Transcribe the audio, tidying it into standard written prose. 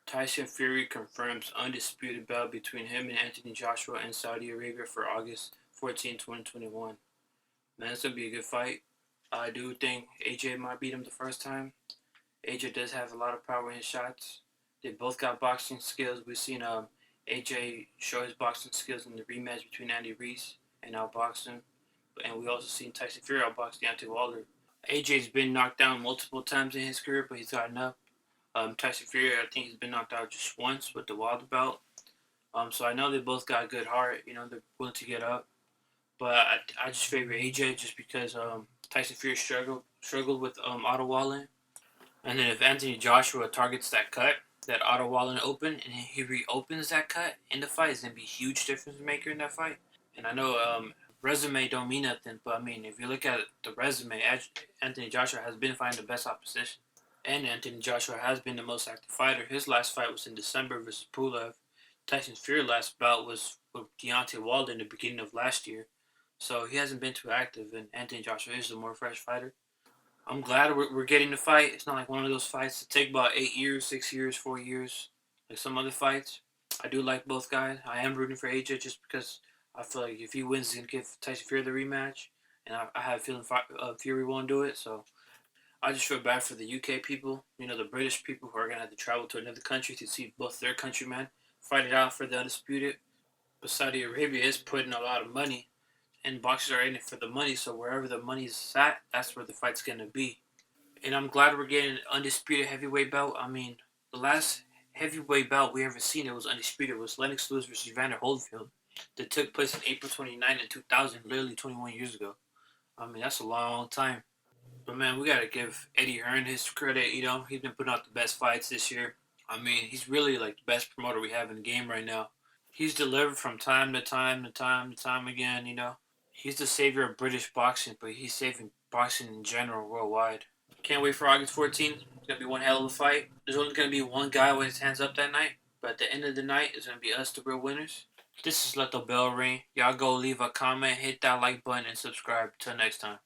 Tyson Fury confirms undisputed bout between him and Anthony Joshua in Saudi Arabia for August 14, 2021. Man, this will be a good fight. I do think AJ might beat him the first time. AJ does have a lot of power in his shots. They both got boxing skills. We've seen AJ show his boxing skills in the rematch between Andy Reese and outbox him. And we also seen Tyson Fury outbox Deontay Wilder. AJ's been knocked down multiple times in his career, but he's gotten up. Tyson Fury, I think he's been knocked out just once with the Wilder bout. So I know they both got a good heart. You know, they're willing to get up. But I just favor AJ just because Tyson Fury struggled with Otto Wallin. And then if Anthony Joshua targets that cut, that Otto Wallin open, and he reopens that cut in the fight, it's going to be a huge difference maker in that fight. And I know resume don't mean nothing, but I mean, if you look at the resume, Anthony Joshua has been fighting the best opposition. And Anthony Joshua has been the most active fighter. His last fight was in December versus Pulev. Tyson Fury's last bout was with Deontay Wilder in the beginning of last year. So he hasn't been too active, and Anthony Joshua is the more fresh fighter. I'm glad we're getting the fight. It's not like one of those fights that take about 8 years, 6 years, 4 years, like some other fights. I do like both guys. I am rooting for AJ just because I feel like if he wins, he's going to give Tyson Fury the rematch. And I have a feeling Fury won't do it, so I just feel bad for the UK people, the British people who are going to have to travel to another country to see both their countrymen fight it out for the undisputed. But Saudi Arabia is putting a lot of money, and boxers are in it for the money, so wherever the money's at, that's where the fight's going to be. And I'm glad we're getting an undisputed heavyweight bout. I mean, the last heavyweight bout we ever seen it was undisputed was Lennox Lewis versus Evander Holyfield that took place on April 29 in 2000, literally 21 years ago. I mean, that's a long time. But man, we gotta give Eddie Hearn his credit. He's been putting out the best fights this year. I mean, he's really like the best promoter we have in the game right now. He's delivered from time to time to time to time again. He's the savior of British boxing, but he's saving boxing in general worldwide. Can't wait for August 14th. It's gonna be one hell of a fight. There's only gonna be one guy with his hands up that night, but at the end of the night, it's gonna be us, the real winners. This is Let the Bell Ring. Y'all go leave a comment, hit that like button, and subscribe. Till next time.